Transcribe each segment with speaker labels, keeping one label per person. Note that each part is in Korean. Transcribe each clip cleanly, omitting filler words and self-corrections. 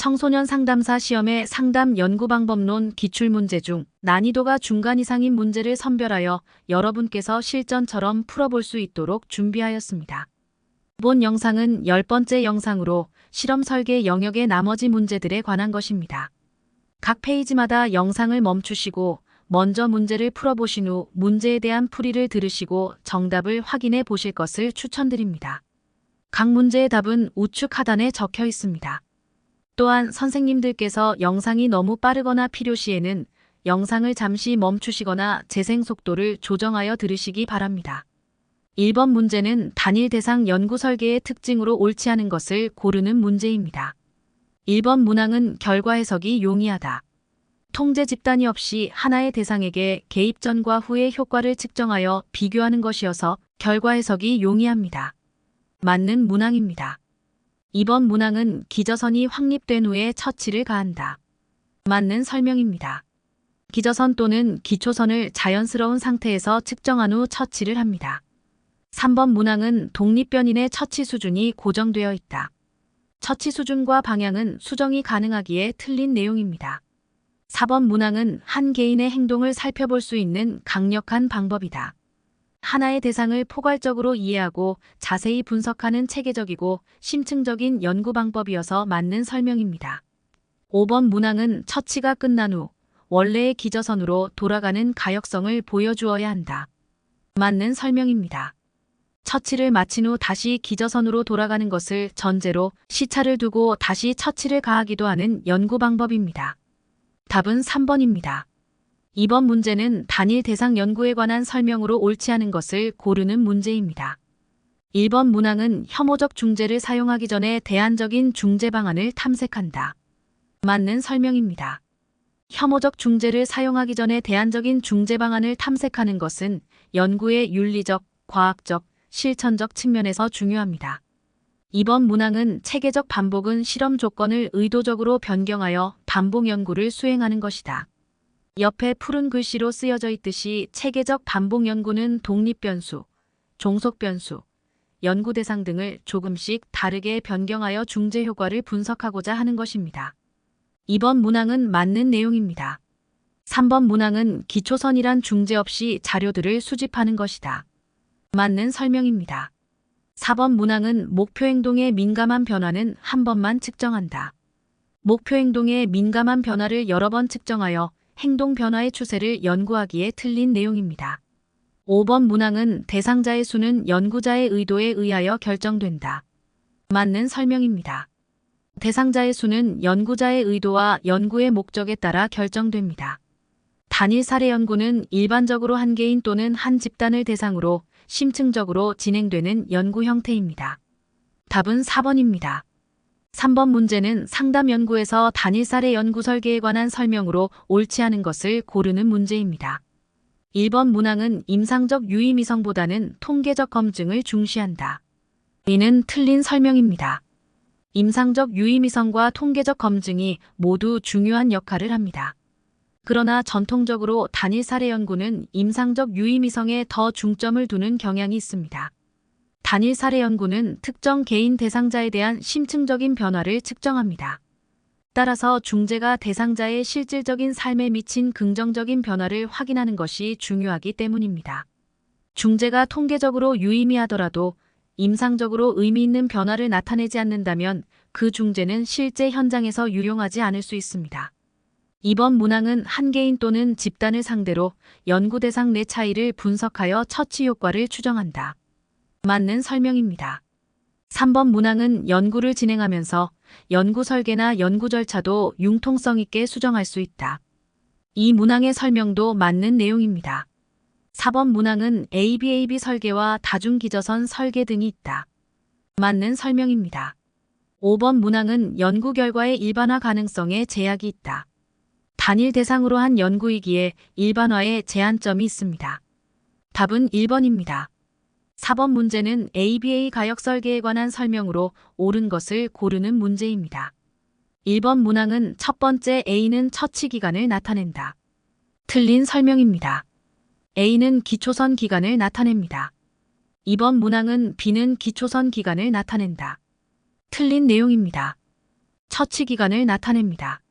Speaker 1: 청소년 상담사 시험의 상담 연구방법론 기출문제 중 난이도가 중간 이상인 문제를 선별하여 여러분께서 실전처럼 풀어볼 수 있도록 준비하였습니다. 본 영상은 10번째 영상으로 실험 설계 영역의 나머지 문제들에 관한 것입니다. 각 페이지마다 영상을 멈추시고 먼저 문제를 풀어보신 후 문제에 대한 풀이를 들으시고 정답을 확인해 보실 것을 추천드립니다. 각 문제의 답은 우측 하단에 적혀 있습니다. 또한 선생님들께서 영상이 너무 빠르거나 필요시에는 영상을 잠시 멈추시거나 재생 속도를 조정하여 들으시기 바랍니다. 1번 문제는 단일 대상 연구 설계의 특징으로 옳지 않은 것을 고르는 문제입니다. 1번 문항은 결과 해석이 용이하다. 통제 집단이 없이 하나의 대상에게 개입 전과 후의 효과를 측정하여 비교하는 것이어서 결과 해석이 용이합니다. 맞는 문항입니다. 2번 문항은 기저선이 확립된 후에 처치를 가한다. 맞는 설명입니다. 기저선 또는 기초선을 자연스러운 상태에서 측정한 후 처치를 합니다. 3번 문항은 독립변인의 처치 수준이 고정되어 있다. 처치 수준과 방향은 수정이 가능하기에 틀린 내용입니다. 4번 문항은 한 개인의 행동을 살펴볼 수 있는 강력한 방법이다. 하나의 대상을 포괄적으로 이해하고 자세히 분석하는 체계적이고 심층적인 연구 방법이어서 맞는 설명입니다. 5번 문항은 처치가 끝난 후 원래의 기저선으로 돌아가는 가역성을 보여주어야 한다. 맞는 설명입니다. 처치를 마친 후 다시 기저선으로 돌아가는 것을 전제로 시차를 두고 다시 처치를 가하기도 하는 연구 방법입니다. 답은 3번입니다. 2번 문제는 단일 대상 연구에 관한 설명으로 옳지 않은 것을 고르는 문제입니다. 1번 문항은 혐오적 중재를 사용하기 전에 대안적인 중재 방안을 탐색한다. 맞는 설명입니다. 혐오적 중재를 사용하기 전에 대안적인 중재 방안을 탐색하는 것은 연구의 윤리적, 과학적, 실천적 측면에서 중요합니다. 2번 문항은 체계적 반복은 실험 조건을 의도적으로 변경하여 반복 연구를 수행하는 것이다. 옆에 푸른 글씨로 쓰여져 있듯이 체계적 반복 연구는 독립 변수, 종속 변수, 연구 대상 등을 조금씩 다르게 변경하여 중재 효과를 분석하고자 하는 것입니다. 2번 문항은 맞는 내용입니다. 3번 문항은 기초선이란 중재 없이 자료들을 수집하는 것이다. 맞는 설명입니다. 4번 문항은 목표 행동에 민감한 변화는 한 번만 측정한다. 목표 행동에 민감한 변화를 여러 번 측정하여 행동 변화의 추세를 연구하기에 틀린 내용입니다. 5번 문항은 대상자의 수는 연구자의 의도에 의하여 결정된다. 맞는 설명입니다. 대상자의 수는 연구자의 의도와 연구의 목적에 따라 결정됩니다. 단일 사례 연구는 일반적으로 한 개인 또는 한 집단을 대상으로 심층적으로 진행되는 연구 형태입니다. 답은 4번입니다. 3번 문제는 상담 연구에서 단일 사례 연구 설계에 관한 설명으로 옳지 않은 것을 고르는 문제입니다. 1번 문항은 임상적 유의미성보다는 통계적 검증을 중시한다. 이는 틀린 설명입니다. 임상적 유의미성과 통계적 검증이 모두 중요한 역할을 합니다. 그러나 전통적으로 단일 사례 연구는 임상적 유의미성에 더 중점을 두는 경향이 있습니다. 단일 사례 연구는 특정 개인 대상자에 대한 심층적인 변화를 측정합니다. 따라서 중재가 대상자의 실질적인 삶에 미친 긍정적인 변화를 확인하는 것이 중요하기 때문입니다. 중재가 통계적으로 유의미하더라도 임상적으로 의미 있는 변화를 나타내지 않는다면 그 중재는 실제 현장에서 유용하지 않을 수 있습니다. 2번 문항은 한 개인 또는 집단을 상대로 연구 대상 내 차이를 분석하여 처치 효과를 추정한다. 맞는 설명입니다. 3번 문항은 연구를 진행하면서 연구 설계나 연구 절차도 융통성 있게 수정할 수 있다. 이 문항의 설명도 맞는 내용입니다. 4번 문항은 ABAB 설계와 다중기저선 설계 등이 있다. 맞는 설명입니다. 5번 문항은 연구 결과의 일반화 가능성에 제약이 있다. 단일 대상으로 한 연구이기에 일반화에 제한점이 있습니다. 답은 1번입니다. 4번 문제는 ABA 가역 설계에 관한 설명으로 옳은 것을 고르는 문제입니다. 1번 문항은 첫 번째 A는 처치 기간을 나타낸다. 틀린 설명입니다. A는 기초선 기간을 나타냅니다. 2번 문항은 B는 기초선 기간을 나타낸다. 틀린 내용입니다. 처치 기간을 나타냅니다.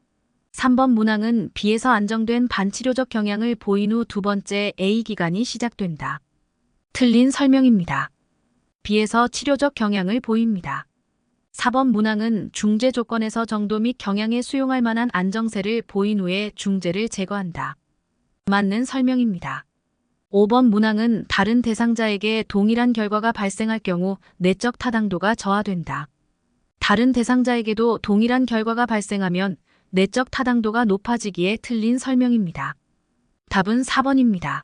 Speaker 1: 3번 문항은 B에서 안정된 반치료적 경향을 보인 후 두 번째 A 기간이 시작된다. 틀린 설명입니다. B에서 치료적 경향을 보입니다. 4번 문항은 중재 조건에서 정도 및 경향에 수용할 만한 안정세를 보인 후에 중재를 제거한다. 맞는 설명입니다. 5번 문항은 다른 대상자에게 동일한 결과가 발생할 경우 내적 타당도가 저하된다. 다른 대상자에게도 동일한 결과가 발생하면 내적 타당도가 높아지기에 틀린 설명입니다. 답은 4번입니다.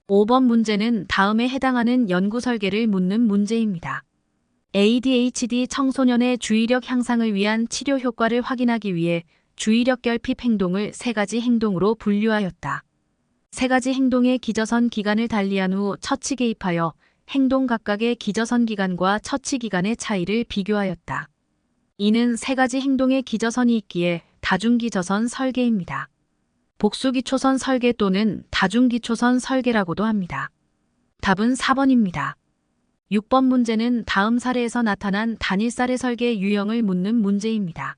Speaker 1: 5번 문제는 다음에 해당하는 연구 설계를 묻는 문제입니다. ADHD 청소년의 주의력 향상을 위한 치료 효과를 확인하기 위해 주의력 결핍 행동을 3가지 행동으로 분류하였다. 3가지 행동의 기저선 기간을 달리한 후 처치 개입하여 행동 각각의 기저선 기간과 처치 기간의 차이를 비교하였다. 이는 3가지 행동의 기저선이 있기에 다중기저선 설계입니다. 복수기초선 설계 또는 다중기초선 설계라고도 합니다. 답은 4번입니다. 6번 문제는 다음 사례에서 나타난 단일사례 설계 유형을 묻는 문제입니다.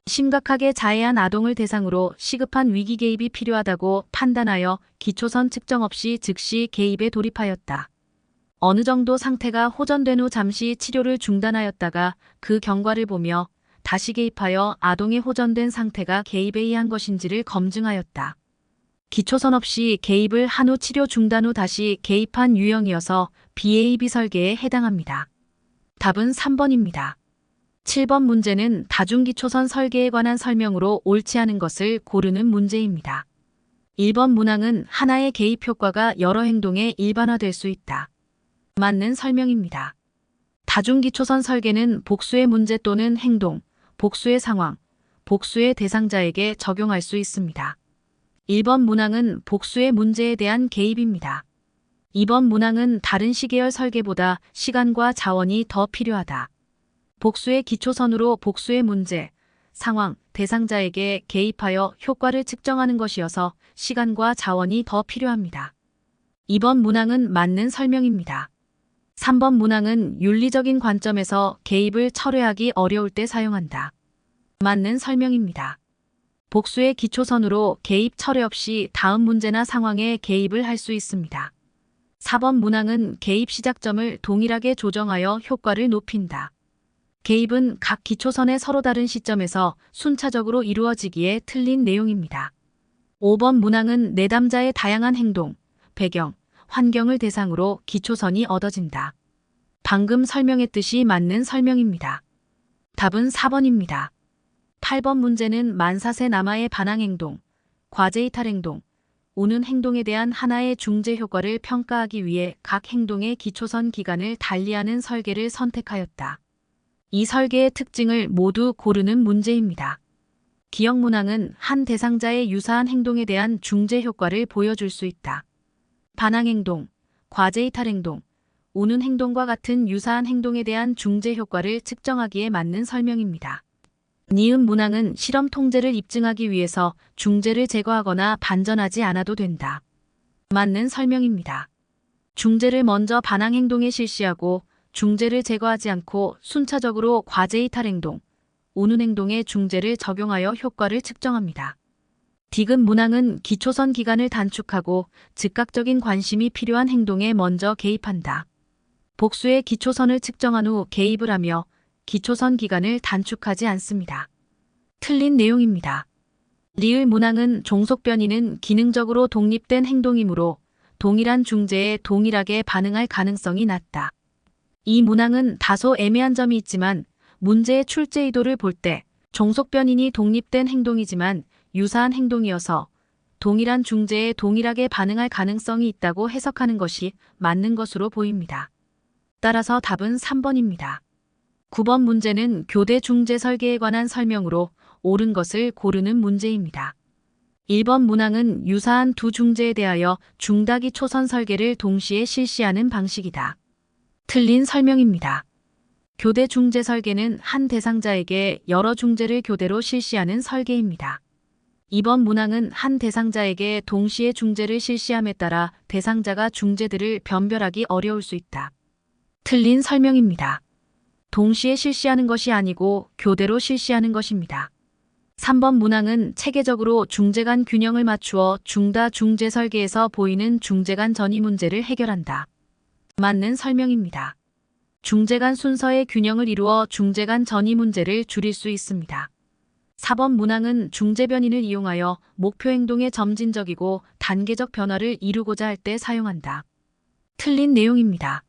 Speaker 1: 심각하게 자해한 아동을 대상으로 시급한 위기 개입이 필요하다고 판단하여 기초선 측정 없이 즉시 개입에 돌입하였다. 어느 정도 상태가 호전된 후 잠시 치료를 중단하였다가 그 경과를 보며 다시 개입하여 아동의 호전된 상태가 개입에 의한 것인지를 검증하였다. 기초선 없이 개입을 한 후 치료 중단 후 다시 개입한 유형이어서 BAB 설계에 해당합니다. 답은 3번입니다. 7번 문제는 다중기초선 설계에 관한 설명으로 옳지 않은 것을 고르는 문제입니다. 1번 문항은 하나의 개입 효과가 여러 행동에 일반화될 수 있다. 맞는 설명입니다. 다중기초선 설계는 복수의 문제 또는 행동, 복수의 상황, 복수의 대상자에게 적용할 수 있습니다. 1번 문항은 복수의 문제에 대한 개입입니다. 2번 문항은 다른 시계열 설계보다 시간과 자원이 더 필요하다. 복수의 기초선으로 복수의 문제, 상황, 대상자에게 개입하여 효과를 측정하는 것이어서 시간과 자원이 더 필요합니다. 2번 문항은 맞는 설명입니다. 3번 문항은 윤리적인 관점에서 개입을 철회하기 어려울 때 사용한다. 맞는 설명입니다. 복수의 기초선으로 개입 철회 없이 다음 문제나 상황에 개입을 할 수 있습니다. 4번 문항은 개입 시작점을 동일하게 조정하여 효과를 높인다. 개입은 각 기초선의 서로 다른 시점에서 순차적으로 이루어지기에 틀린 내용입니다. 5번 문항은 내담자의 다양한 행동, 배경, 환경을 대상으로 기초선이 얻어진다. 방금 설명했듯이 맞는 설명입니다. 답은 4번입니다. 8번 문제는 만사세 남아의 반항행동, 과제이탈행동, 우는 행동에 대한 하나의 중재 효과를 평가하기 위해 각 행동의 기초선 기간을 달리하는 설계를 선택하였다. 이 설계의 특징을 모두 고르는 문제입니다. 기억 문항은 한 대상자의 유사한 행동에 대한 중재 효과를 보여줄 수 있다. 반항행동, 과제이탈행동, 우는 행동과 같은 유사한 행동에 대한 중재 효과를 측정하기에 맞는 설명입니다. 니은 문항은 실험 통제를 입증하기 위해서 중재를 제거하거나 반전하지 않아도 된다. 맞는 설명입니다. 중재를 먼저 반항행동에 실시하고 중재를 제거하지 않고 순차적으로 과제이탈행동, 우는 행동에 중재를 적용하여 효과를 측정합니다. 디귿 문항은 기초선 기간을 단축하고 즉각적인 관심이 필요한 행동에 먼저 개입한다. 복수의 기초선을 측정한 후 개입을 하며 기초선 기간을 단축하지 않습니다. 틀린 내용입니다. 리을 문항은 종속변이는 기능적으로 독립된 행동이므로 동일한 중재에 동일하게 반응할 가능성이 낮다. 이 문항은 다소 애매한 점이 있지만 문제의 출제 의도를 볼 때 종속변인이 독립된 행동이지만 유사한 행동이어서 동일한 중재에 동일하게 반응할 가능성이 있다고 해석하는 것이 맞는 것으로 보입니다. 따라서 답은 3번입니다. 9번 문제는 교대 중재 설계에 관한 설명으로 옳은 것을 고르는 문제입니다. 1번 문항은 유사한 두 중재에 대하여 중다기 초선 설계를 동시에 실시하는 방식이다. 틀린 설명입니다. 교대 중재 설계는 한 대상자에게 여러 중재를 교대로 실시하는 설계입니다. 2번 문항은 한 대상자에게 동시에 중재를 실시함에 따라 대상자가 중재들을 변별하기 어려울 수 있다. 틀린 설명입니다. 동시에 실시하는 것이 아니고 교대로 실시하는 것입니다. 3번 문항은 체계적으로 중재 간 균형을 맞추어 중다 중재 설계에서 보이는 중재 간 전이 문제를 해결한다. 맞는 설명입니다. 중재 간 순서의 균형을 이루어 중재 간 전이 문제를 줄일 수 있습니다. 4번 문항은 중재 변인을 이용하여 목표 행동의 점진적이고 단계적 변화를 이루고자 할 때 사용한다. 틀린 내용입니다.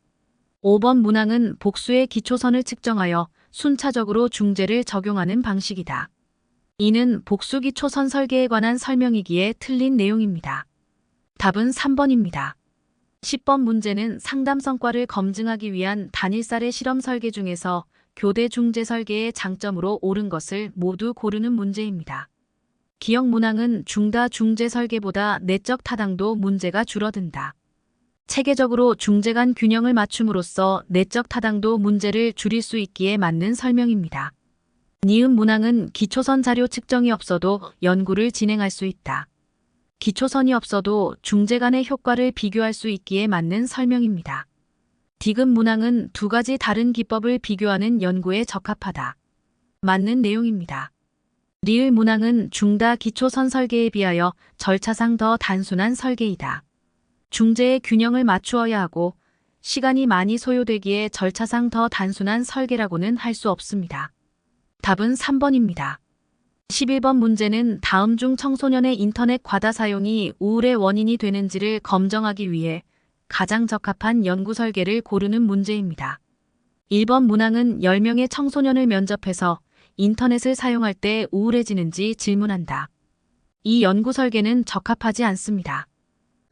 Speaker 1: 5번 문항은 복수의 기초선을 측정하여 순차적으로 중재를 적용하는 방식이다. 이는 복수 기초선 설계에 관한 설명이기에 틀린 내용입니다. 답은 3번입니다. 10번 문제는 상담 성과를 검증하기 위한 단일사례 실험 설계 중에서 교대 중재 설계의 장점으로 옳은 것을 모두 고르는 문제입니다. 기억 문항은 중다 중재 설계보다 내적 타당도 문제가 줄어든다. 체계적으로 중재 간 균형을 맞춤으로써 내적 타당도 문제를 줄일 수 있기에 맞는 설명입니다. 니은 문항은 기초선 자료 측정이 없어도 연구를 진행할 수 있다. 기초선이 없어도 중재 간의 효과를 비교할 수 있기에 맞는 설명입니다. 디귿 문항은 두 가지 다른 기법을 비교하는 연구에 적합하다. 맞는 내용입니다. 리을 문항은 중다 기초선 설계에 비하여 절차상 더 단순한 설계이다. 중재의 균형을 맞추어야 하고 시간이 많이 소요되기에 절차상 더 단순한 설계라고는 할 수 없습니다. 답은 3번입니다. 11번 문제는 다음 중 청소년의 인터넷 과다 사용이 우울의 원인이 되는지를 검정하기 위해 가장 적합한 연구 설계를 고르는 문제입니다. 1번 문항은 10명의 청소년을 면접해서 인터넷을 사용할 때 우울해지는지 질문한다. 이 연구 설계는 적합하지 않습니다.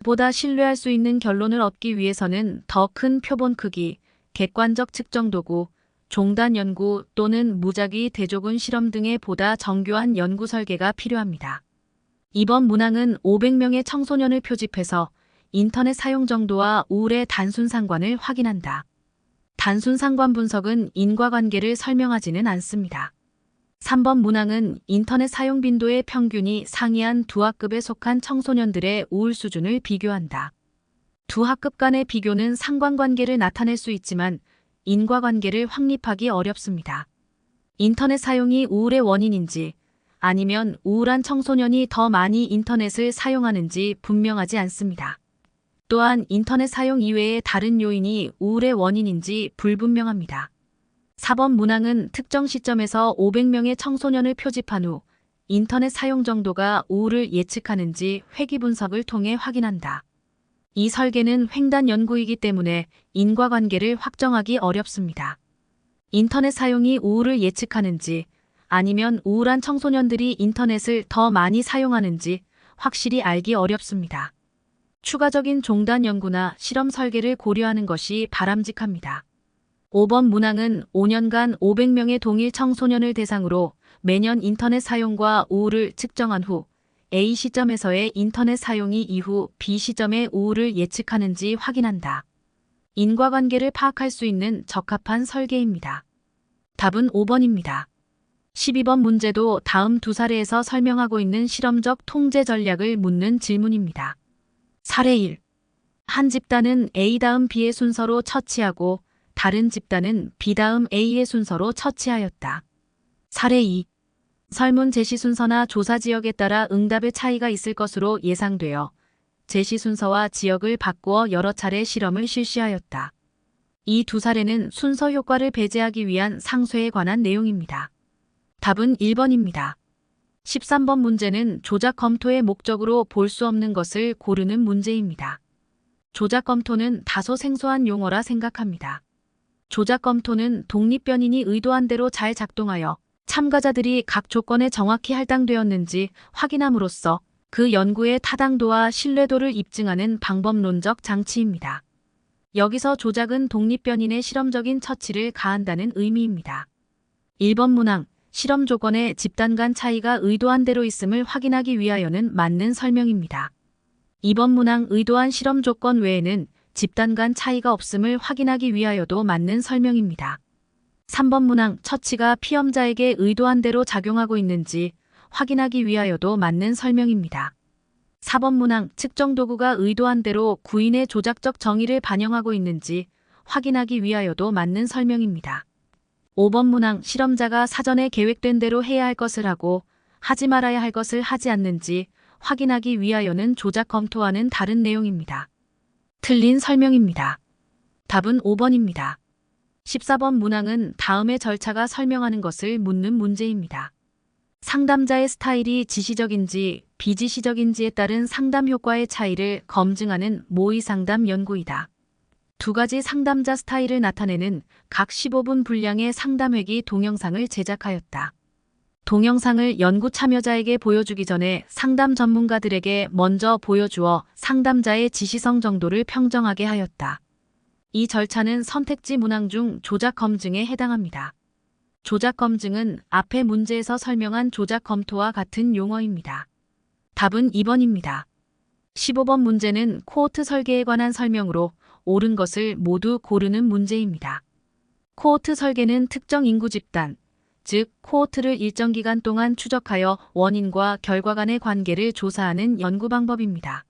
Speaker 1: 보다 신뢰할 수 있는 결론을 얻기 위해서는 더 큰 표본 크기, 객관적 측정 도구, 종단 연구 또는 무작위 대조군 실험 등의 보다 정교한 연구 설계가 필요합니다. 이번 문항은 500명의 청소년을 표집해서 인터넷 사용 정도와 우울의 단순 상관을 확인한다. 단순 상관 분석은 인과관계를 설명하지는 않습니다. 3번 문항은 인터넷 사용 빈도의 평균이 상이한 두 학급에 속한 청소년들의 우울 수준을 비교한다. 두 학급 간의 비교는 상관관계를 나타낼 수 있지만 인과관계를 확립하기 어렵습니다. 인터넷 사용이 우울의 원인인지 아니면 우울한 청소년이 더 많이 인터넷을 사용하는지 분명하지 않습니다. 또한 인터넷 사용 이외의 다른 요인이 우울의 원인인지 불분명합니다. 4번 문항은 특정 시점에서 500명의 청소년을 표집한 후 인터넷 사용 정도가 우울을 예측하는지 회귀 분석을 통해 확인한다. 이 설계는 횡단 연구이기 때문에 인과관계를 확정하기 어렵습니다. 인터넷 사용이 우울을 예측하는지 아니면 우울한 청소년들이 인터넷을 더 많이 사용하는지 확실히 알기 어렵습니다. 추가적인 종단 연구나 실험 설계를 고려하는 것이 바람직합니다. 5번 문항은 5년간 500명의 동일 청소년을 대상으로 매년 인터넷 사용과 우울을 측정한 후 A 시점에서의 인터넷 사용이 이후 B 시점의 우울을 예측하는지 확인한다. 인과관계를 파악할 수 있는 적합한 설계입니다. 답은 5번입니다. 12번 문제도 다음 두 사례에서 설명하고 있는 실험적 통제 전략을 묻는 질문입니다. 사례 1. 한 집단은 A 다음 B의 순서로 처치하고 다른 집단은 B 다음 A의 순서로 처치하였다. 사례 2. 설문 제시 순서나 조사 지역에 따라 응답의 차이가 있을 것으로 예상되어 제시 순서와 지역을 바꾸어 여러 차례 실험을 실시하였다. 이 두 사례는 순서 효과를 배제하기 위한 상쇄에 관한 내용입니다. 답은 1번입니다. 13번 문제는 조작 검토의 목적으로 볼 수 없는 것을 고르는 문제입니다. 조작 검토는 다소 생소한 용어라 생각합니다. 조작 검토는 독립변인이 의도한 대로 잘 작동하여 참가자들이 각 조건에 정확히 할당되었는지 확인함으로써 그 연구의 타당도와 신뢰도를 입증하는 방법론적 장치입니다. 여기서 조작은 독립변인의 실험적인 처치를 가한다는 의미입니다. 1번 문항, 실험 조건에 집단 간 차이가 의도한 대로 있음을 확인하기 위하여는 맞는 설명입니다. 2번 문항, 의도한 실험 조건 외에는 집단 간 차이가 없음을 확인하기 위하여도 맞는 설명입니다. 3번 문항, 처치가 피험자에게 의도한 대로 작용하고 있는지 확인하기 위하여도 맞는 설명입니다. 4번 문항, 측정 도구가 의도한 대로 구인의 조작적 정의를 반영하고 있는지 확인하기 위하여도 맞는 설명입니다. 5번 문항 실험자가 사전에 계획된 대로 해야 할 것을 하고 하지 말아야 할 것을 하지 않는지 확인하기 위하여는 조작 검토와는 다른 내용입니다. 틀린 설명입니다. 답은 5번입니다. 14번 문항은 다음의 절차가 설명하는 것을 묻는 문제입니다. 상담자의 스타일이 지시적인지 비지시적인지에 따른 상담 효과의 차이를 검증하는 모의 상담 연구이다. 두 가지 상담자 스타일을 나타내는 각 15분 분량의 상담회기 동영상을 제작하였다. 동영상을 연구 참여자에게 보여주기 전에 상담 전문가들에게 먼저 보여주어 상담자의 지시성 정도를 평정하게 하였다. 이 절차는 선택지 문항 중 조작 검증에 해당합니다. 조작 검증은 앞의 문제에서 설명한 조작 검토와 같은 용어입니다. 답은 2번입니다. 15번 문제는 코호트 설계에 관한 설명으로 옳은 것을 모두 고르는 문제입니다. 코호트 설계는 특정 인구 집단, 즉 코호트를 일정 기간 동안 추적하여 원인과 결과 간의 관계를 조사하는 연구 방법입니다.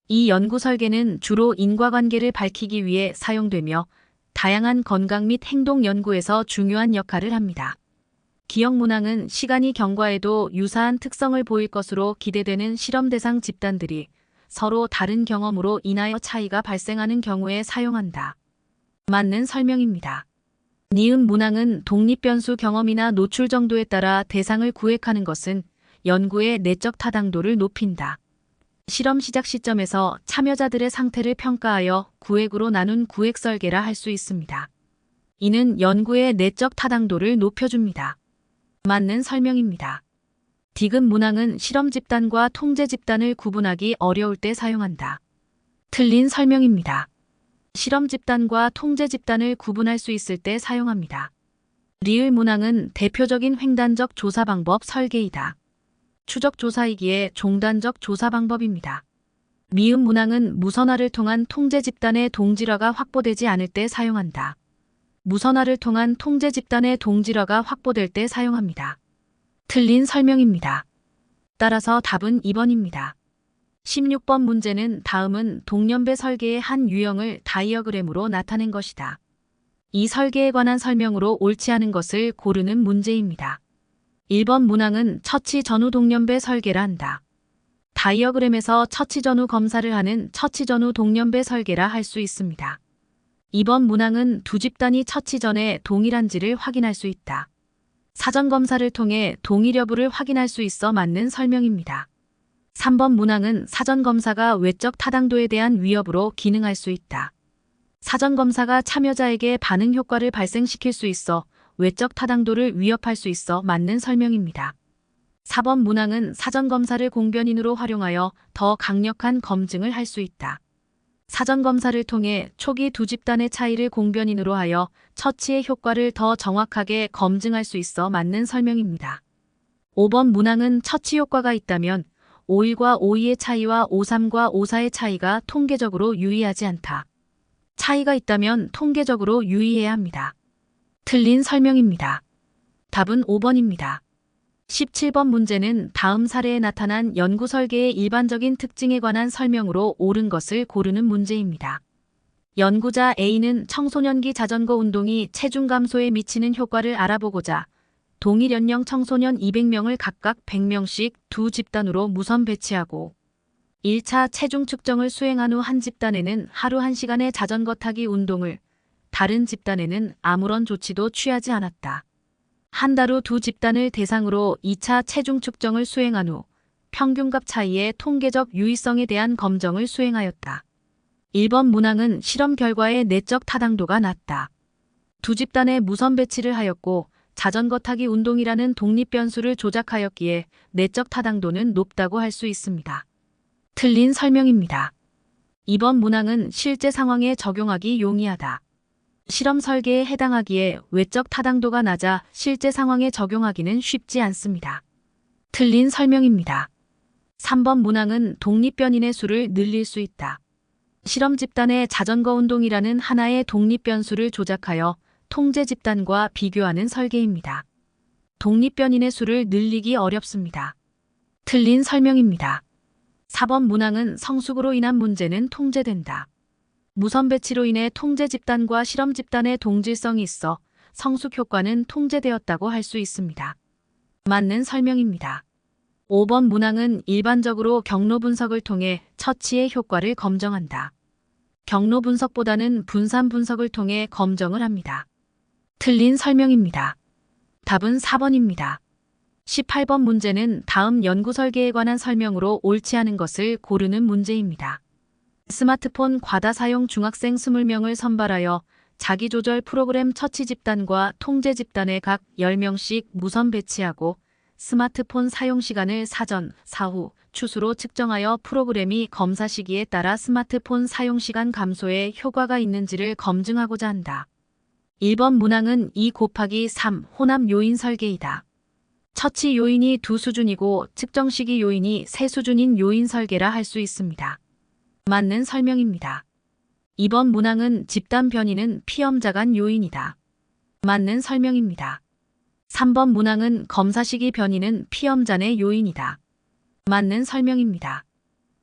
Speaker 1: 이 연구 설계는 주로 인과관계를 밝히기 위해 사용되며 다양한 건강 및 행동 연구에서 중요한 역할을 합니다. 기억 문항은 시간이 경과에도 유사한 특성을 보일 것으로 기대되는 실험 대상 집단들이 서로 다른 경험으로 인하여 차이가 발생하는 경우에 사용한다. 맞는 설명입니다. 니은 문항은 독립변수 경험이나 노출 정도에 따라 대상을 구획하는 것은 연구의 내적 타당도를 높인다. 실험 시작 시점에서 참여자들의 상태를 평가하여 구획으로 나눈 구획 설계라 할 수 있습니다. 이는 연구의 내적 타당도를 높여줍니다. 맞는 설명입니다. 디귿 문항은 실험 집단과 통제 집단을 구분하기 어려울 때 사용한다. 틀린 설명입니다. 실험 집단과 통제 집단을 구분할 수 있을 때 사용합니다. 리을 문항은 대표적인 횡단적 조사 방법 설계이다. 추적 조사이기에 종단적 조사 방법입니다. 미음 문항은 무선화를 통한 통제 집단의 동질화가 확보되지 않을 때 사용한다. 무선화를 통한 통제 집단의 동질화가 확보될 때 사용합니다. 틀린 설명입니다. 따라서 답은 2번입니다. 16번 문제는 다음은 동년배 설계의 한 유형을 다이어그램으로 나타낸 것이다. 이 설계에 관한 설명으로 옳지 않은 것을 고르는 문제입니다. 1번 문항은 처치 전후 동년배 설계라 한다. 다이어그램에서 처치 전후 검사를 하는 처치 전후 동년배 설계라 할 수 있습니다. 2번 문항은 두 집단이 처치 전에 동일한지를 확인할 수 있다. 사전 검사를 통해 동일 여부를 확인할 수 있어 맞는 설명입니다. 3번 문항은 사전 검사가 외적 타당도에 대한 위협으로 기능할 수 있다. 사전 검사가 참여자에게 반응 효과를 발생시킬 수 있어 외적 타당도를 위협할 수 있어 맞는 설명입니다. 4번 문항은 사전 검사를 공변인으로 활용하여 더 강력한 검증을 할 수 있다. 사전 검사를 통해 초기 두 집단의 차이를 공변인으로 하여 처치의 효과를 더 정확하게 검증할 수 있어 맞는 설명입니다. 5번 문항은 처치 효과가 있다면 5.1과 5.2의 차이와 5.3과 5.4의 차이가 통계적으로 유의하지 않다. 차이가 있다면 통계적으로 유의해야 합니다. 틀린 설명입니다. 답은 5번입니다. 17번 문제는 다음 사례에 나타난 연구 설계의 일반적인 특징에 관한 설명으로 옳은 것을 고르는 문제입니다. 연구자 A는 청소년기 자전거 운동이 체중 감소에 미치는 효과를 알아보고자 동일 연령 청소년 200명을 각각 100명씩 두 집단으로 무선 배치하고 1차 체중 측정을 수행한 후 한 집단에는 하루 1시간의 자전거 타기 운동을, 다른 집단에는 아무런 조치도 취하지 않았다. 한 달 후 두 집단을 대상으로 2차 체중 측정을 수행한 후 평균값 차이의 통계적 유의성에 대한 검정을 수행하였다. 1번 문항은 실험 결과의 내적 타당도가 낮다. 두 집단의 무선 배치를 하였고 자전거 타기 운동이라는 독립 변수를 조작하였기에 내적 타당도는 높다고 할 수 있습니다. 틀린 설명입니다. 2번 문항은 실제 상황에 적용하기 용이하다. 실험 설계에 해당하기에 외적 타당도가 낮아 실제 상황에 적용하기는 쉽지 않습니다. 틀린 설명입니다. 3번 문항은 독립변인의 수를 늘릴 수 있다. 실험 집단의 자전거 운동이라는 하나의 독립 변수를 조작하여 통제 집단과 비교하는 설계입니다. 독립변인의 수를 늘리기 어렵습니다. 틀린 설명입니다. 4번 문항은 성숙으로 인한 문제는 통제된다. 무선 배치로 인해 통제 집단과 실험 집단의 동질성이 있어 성숙 효과는 통제되었다고 할 수 있습니다. 맞는 설명입니다. 5번 문항은 일반적으로 경로 분석을 통해 처치의 효과를 검정한다. 경로 분석보다는 분산 분석을 통해 검정을 합니다. 틀린 설명입니다. 답은 4번입니다. 18번 문제는 다음 연구 설계에 관한 설명으로 옳지 않은 것을 고르는 문제입니다. 스마트폰 과다 사용 중학생 20명을 선발하여 자기조절 프로그램 처치 집단과 통제 집단에 각 10명씩 무선 배치하고 스마트폰 사용 시간을 사전, 사후, 추수로 측정하여 프로그램이 검사 시기에 따라 스마트폰 사용 시간 감소에 효과가 있는지를 검증하고자 한다. 1번 문항은 2 곱하기 3 혼합 요인 설계이다. 처치 요인이 2수준이고 측정 시기 요인이 3수준인 요인 설계라 할 수 있습니다. 맞는 설명입니다. 2번 문항은 집단 변이는 피험자 간 요인이다. 맞는 설명입니다. 3번 문항은 검사 시기 변이는 피험자 내 요인이다. 맞는 설명입니다.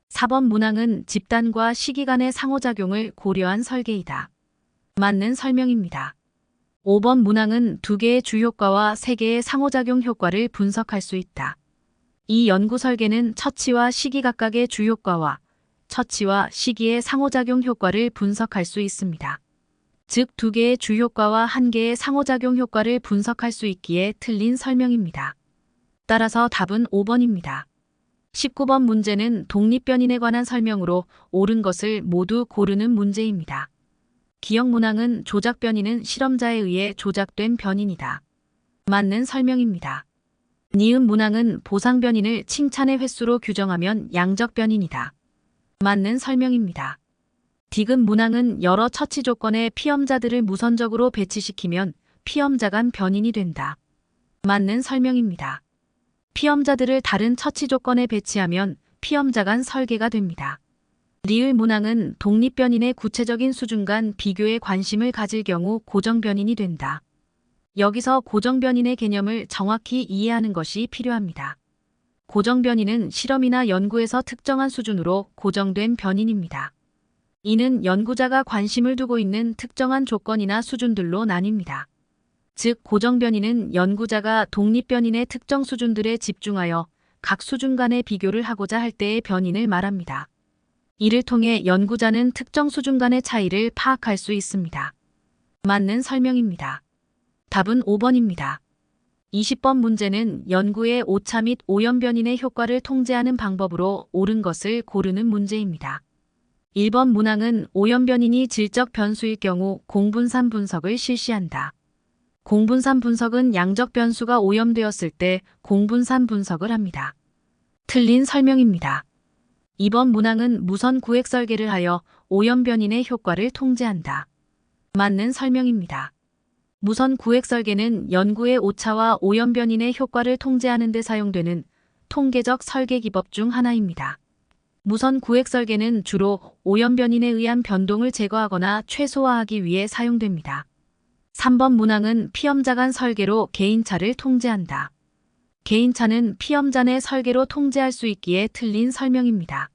Speaker 1: 4번 문항은 집단과 시기 간의 상호작용을 고려한 설계이다. 맞는 설명입니다. 5번 문항은 2개의 주효과와 3개의 상호작용 효과를 분석할 수 있다. 이 연구 설계는 처치와 시기 각각의 주효과와 처치와 시기의 상호작용 효과를 분석할 수 있습니다. 즉 2개의 주효과와 1개의 상호작용 효과를 분석할 수 있기에 틀린 설명입니다. 따라서 답은 5번입니다. 19번 문제는 독립변인에 관한 설명으로 옳은 것을 모두 고르는 문제입니다. 기억 문항은 조작 변이는 실험자에 의해 조작된 변인이다. 맞는 설명입니다. 니은 문항은 보상 변인을 칭찬의 횟수로 규정하면 양적 변인이다. 맞는 설명입니다. 디귿 문항은 여러 처치 조건의 피험자들을 무선적으로 배치시키면 피험자 간 변인이 된다. 맞는 설명입니다. 피험자들을 다른 처치 조건에 배치하면 피험자 간 설계가 됩니다. 리을 문항은 독립변인의 구체적인 수준 간 비교에 관심을 가질 경우 고정변인이 된다. 여기서 고정변인의 개념을 정확히 이해하는 것이 필요합니다. 고정변인은 실험이나 연구에서 특정한 수준으로 고정된 변인입니다. 이는 연구자가 관심을 두고 있는 특정한 조건이나 수준들로 나뉩니다. 즉 고정변인은 연구자가 독립변인의 특정 수준들에 집중하여 각 수준 간의 비교를 하고자 할 때의 변인을 말합니다. 이를 통해 연구자는 특정 수준 간의 차이를 파악할 수 있습니다. 맞는 설명입니다. 답은 5번입니다. 20번 문제는 연구의 오차 및 오염 변인의 효과를 통제하는 방법으로 옳은 것을 고르는 문제입니다. 1번 문항은 오염 변인이 질적 변수일 경우 공분산 분석을 실시한다. 공분산 분석은 양적 변수가 오염되었을 때 공분산 분석을 합니다. 틀린 설명입니다. 2번 문항은 무선 구획 설계를 하여 오염 변인의 효과를 통제한다. 맞는 설명입니다. 무선 구획 설계는 연구의 오차와 오염 변인의 효과를 통제하는 데 사용되는 통계적 설계 기법 중 하나입니다. 무선 구획 설계는 주로 오염 변인에 의한 변동을 제거하거나 최소화하기 위해 사용됩니다. 3번 문항은 피험자 간 설계로 개인차를 통제한다. 개인차는 피험자 내 설계로 통제할 수 있기에 틀린 설명입니다.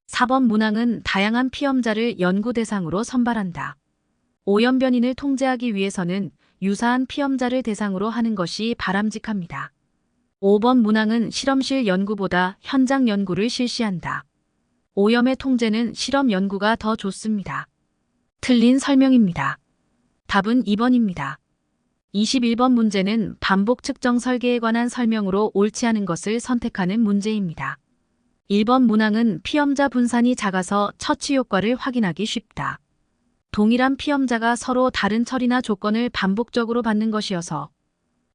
Speaker 1: 4번 문항은 다양한 피험자를 연구 대상으로 선발한다. 오염 변인을 통제하기 위해서는 유사한 피험자를 대상으로 하는 것이 바람직합니다. 5번 문항은 실험실 연구보다 현장 연구를 실시한다. 오염의 통제는 실험 연구가 더 좋습니다. 틀린 설명입니다. 답은 2번입니다. 21번 문제는 반복 측정 설계에 관한 설명으로 옳지 않은 것을 선택하는 문제입니다. 1번 문항은 피험자 분산이 작아서 처치 효과를 확인하기 쉽다. 동일한 피험자가 서로 다른 처리나 조건을 반복적으로 받는 것이어서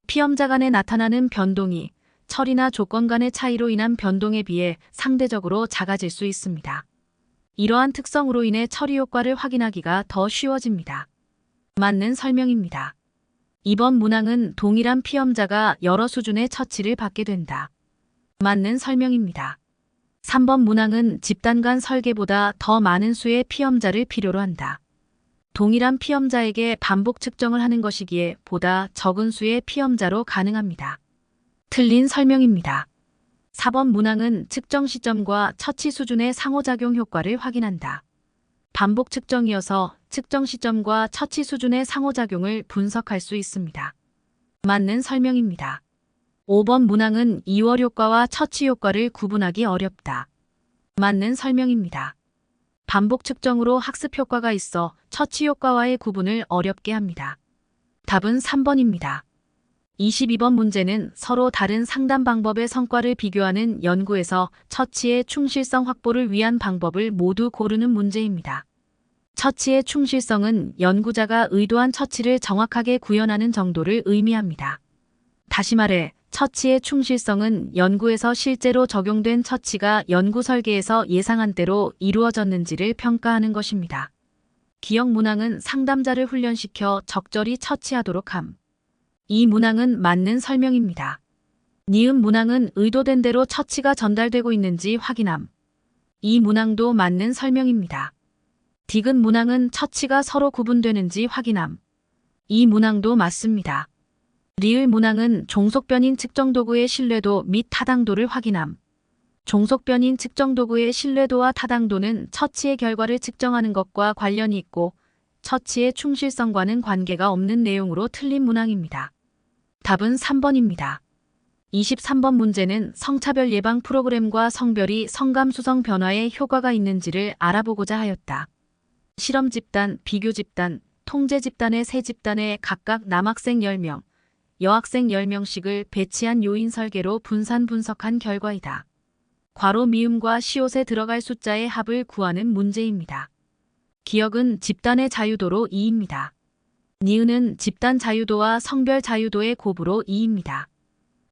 Speaker 1: 피험자 간에 나타나는 변동이 처리나 조건 간의 차이로 인한 변동에 비해 상대적으로 작아질 수 있습니다. 이러한 특성으로 인해 처리 효과를 확인하기가 더 쉬워집니다. 맞는 설명입니다. 2번 문항은 동일한 피험자가 여러 수준의 처치를 받게 된다. 맞는 설명입니다. 3번 문항은 집단 간 설계보다 더 많은 수의 피험자를 필요로 한다. 동일한 피험자에게 반복 측정을 하는 것이기에 보다 적은 수의 피험자로 가능합니다. 틀린 설명입니다. 4번 문항은 측정 시점과 처치 수준의 상호작용 효과를 확인한다. 반복 측정이어서 측정 시점과 처치 수준의 상호작용을 분석할 수 있습니다. 맞는 설명입니다. 5번 문항은 이월 효과와 처치 효과를 구분하기 어렵다. 맞는 설명입니다. 반복 측정으로 학습 효과가 있어 처치 효과와의 구분을 어렵게 합니다. 답은 3번입니다. 22번 문제는 서로 다른 상담 방법의 성과를 비교하는 연구에서 처치의 충실성 확보를 위한 방법을 모두 고르는 문제입니다. 처치의 충실성은 연구자가 의도한 처치를 정확하게 구현하는 정도를 의미합니다. 다시 말해, 처치의 충실성은 연구에서 실제로 적용된 처치가 연구 설계에서 예상한 대로 이루어졌는지를 평가하는 것입니다. 기억 문항은 상담자를 훈련시켜 적절히 처치하도록 함. 이 문항은 맞는 설명입니다. 니은 문항은 의도된 대로 처치가 전달되고 있는지 확인함. 이 문항도 맞는 설명입니다. 디귿 문항은 처치가 서로 구분되는지 확인함. 이 문항도 맞습니다. 리을 문항은 종속변인 측정 도구의 신뢰도 및 타당도를 확인함. 종속변인 측정 도구의 신뢰도와 타당도는 처치의 결과를 측정하는 것과 관련이 있고 처치의 충실성과는 관계가 없는 내용으로 틀린 문항입니다. 답은 3번입니다. 23번 문제는 성차별 예방 프로그램과 성별이 성감수성 변화에 효과가 있는지를 알아보고자 하였다. 실험 집단, 비교 집단, 통제 집단의 세 집단에 각각 남학생 10명, 여학생 10명씩을 배치한 요인 설계로 분산 분석한 결과이다. 괄호 미음과 시옷에 들어갈 숫자의 합을 구하는 문제입니다. 기억은 집단의 자유도로 2입니다. 니은은 집단 자유도와 성별 자유도의 곱으로 2입니다.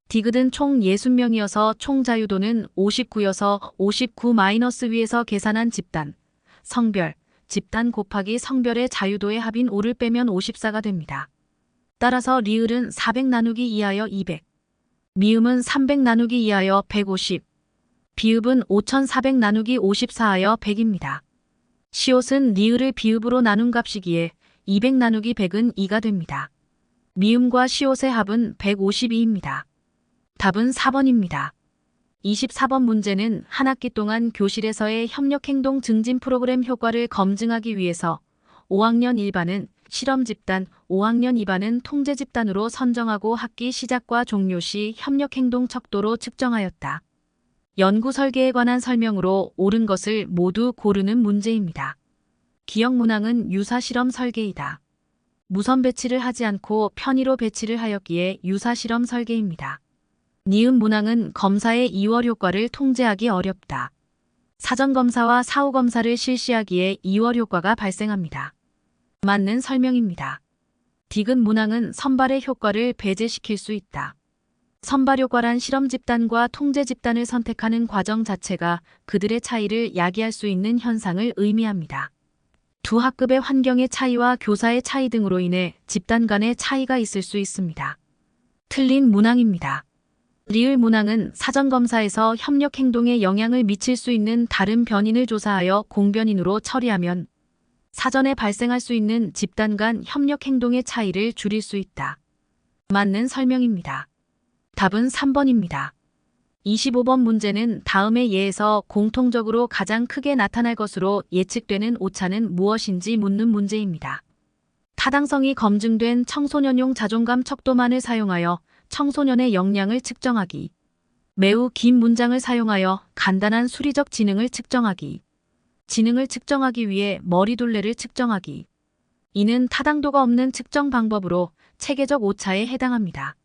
Speaker 1: 디귿은 총 60명이어서 총 자유도는 59여서 59- 위에서 계산한 집단, 성별, 집단 곱하기 성별의 자유도의 합인 5를 빼면 54가 됩니다. 따라서 리을은 400 나누기 2하여 200, 미음은 300 나누기 2하여 150, 비읍은 5400 나누기 54하여 100입니다. 시옷은 리을을 비읍으로 나눈 값이기에 200 나누기 100은 2가 됩니다. 미음과 시옷의 합은 152입니다. 답은 4번입니다. 24번 문제는 한 학기 동안 교실에서의 협력행동 증진 프로그램 효과를 검증하기 위해서 5학년 1반은 실험 집단, 5학년 2반은 통제 집단으로 선정하고 학기 시작과 종료 시 협력행동 척도로 측정하였다. 연구 설계에 관한 설명으로 옳은 것을 모두 고르는 문제입니다. 기억 문항은 유사 실험 설계이다. 무선 배치를 하지 않고 편의로 배치를 하였기에 유사 실험 설계입니다. 니은 문항은 검사의 2월 효과를 통제하기 어렵다. 사전 검사와 사후 검사를 실시하기에 2월 효과가 발생합니다. 맞는 설명입니다. 디귿 문항은 선발의 효과를 배제시킬 수 있다. 선발 효과란 실험 집단과 통제 집단을 선택하는 과정 자체가 그들의 차이를 야기할 수 있는 현상을 의미합니다. 두 학급의 환경의 차이와 교사의 차이 등으로 인해 집단 간의 차이가 있을 수 있습니다. 틀린 문항입니다. 리을 문항은 사전검사에서 협력 행동에 영향을 미칠 수 있는 다른 변인을 조사하여 공변인으로 처리하면 사전에 발생할 수 있는 집단 간 협력 행동의 차이를 줄일 수 있다. 맞는 설명입니다. 답은 3번입니다. 25번 문제는 다음의 예에서 공통적으로 가장 크게 나타날 것으로 예측되는 오차는 무엇인지 묻는 문제입니다. 타당성이 검증된 청소년용 자존감 척도만을 사용하여 청소년의 역량을 측정하기. 매우 긴 문장을 사용하여 간단한 수리적 지능을 측정하기. 지능을 측정하기 위해 머리둘레를 측정하기. 이는 타당도가 없는 측정 방법으로 체계적 오차에 해당합니다.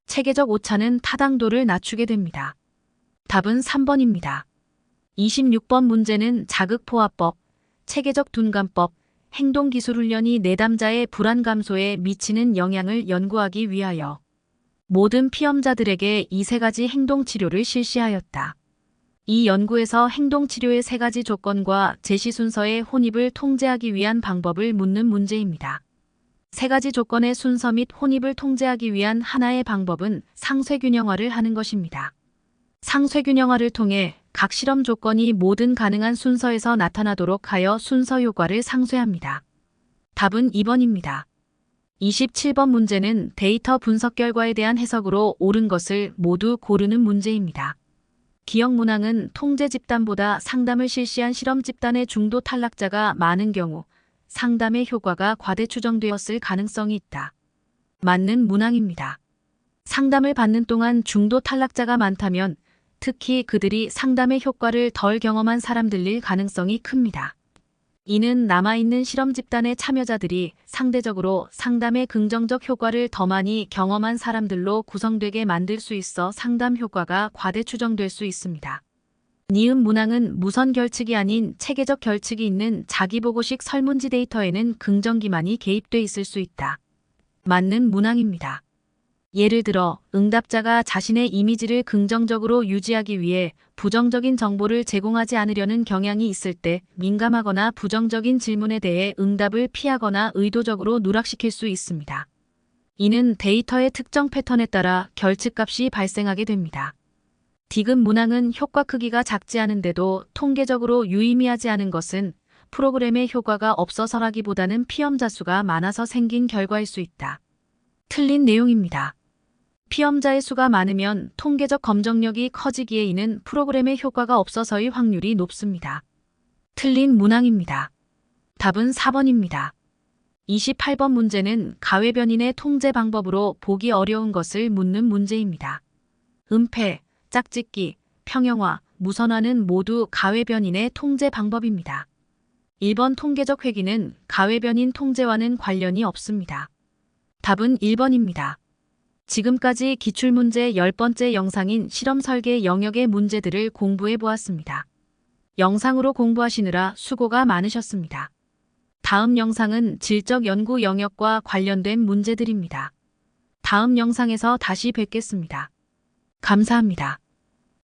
Speaker 1: 체계적 오차는 타당도를 낮추게 됩니다. 답은 3번입니다. 26번 문제는 자극포화법, 체계적 둔감법, 행동기술훈련이 내담자의 불안 감소에 미치는 영향을 연구하기 위하여 모든 피험자들에게 이 세 가지 행동치료를 실시하였다. 이 연구에서 행동치료의 세 가지 조건과 제시 순서의 혼입을 통제하기 위한 방법을 묻는 문제입니다. 세 가지 조건의 순서 및 혼입을 통제하기 위한 하나의 방법은 상쇄균형화를 하는 것입니다. 상쇄균형화를 통해 각 실험 조건이 모든 가능한 순서에서 나타나도록 하여 순서 효과를 상쇄합니다. 답은 2번입니다. 27번 문제는 데이터 분석 결과에 대한 해석으로 옳은 것을 모두 고르는 문제입니다. 기억 문항은 통제 집단보다 상담을 실시한 실험 집단의 중도 탈락자가 많은 경우 상담의 효과가 과대 추정되었을 가능성이 있다. 맞는 문항입니다. 상담을 받는 동안 중도 탈락자가 많다면 특히 그들이 상담의 효과를 덜 경험한 사람들일 가능성이 큽니다. 이는 남아있는 실험 집단의 참여자들이 상대적으로 상담의 긍정적 효과를 더 많이 경험한 사람들로 구성되게 만들 수 있어 상담 효과가 과대 추정될 수 있습니다. 니은 문항은 무선 결측이 아닌 체계적 결측이 있는 자기보고식 설문지 데이터에는 긍정기만이 개입돼 있을 수 있다. 맞는 문항입니다. 예를 들어 응답자가 자신의 이미지를 긍정적으로 유지하기 위해 부정적인 정보를 제공하지 않으려는 경향이 있을 때 민감하거나 부정적인 질문에 대해 응답을 피하거나 의도적으로 누락시킬 수 있습니다. 이는 데이터의 특정 패턴에 따라 결측값이 발생하게 됩니다. 디귿 문항은 효과 크기가 작지 않은데도 통계적으로 유의미하지 않은 것은 프로그램의 효과가 없어서라기보다는 피험자 수가 많아서 생긴 결과일 수 있다. 틀린 내용입니다. 피험자의 수가 많으면 통계적 검정력이 커지기에 이는 프로그램의 효과가 없어서의 확률이 높습니다. 틀린 문항입니다. 답은 4번입니다. 28번 문제는 가외변인의 통제 방법으로 보기 어려운 것을 묻는 문제입니다. 은폐, 짝짓기, 평형화, 무선화는 모두 가외변인의 통제 방법입니다. 1번 통계적 회귀는 가외변인 통제와는 관련이 없습니다. 답은 1번입니다. 지금까지 기출문제 10번째 영상인 실험 설계 영역의 문제들을 공부해 보았습니다. 영상으로 공부하시느라 수고가 많으셨습니다. 다음 영상은 질적 연구 영역과 관련된 문제들입니다. 다음 영상에서 다시 뵙겠습니다. 감사합니다.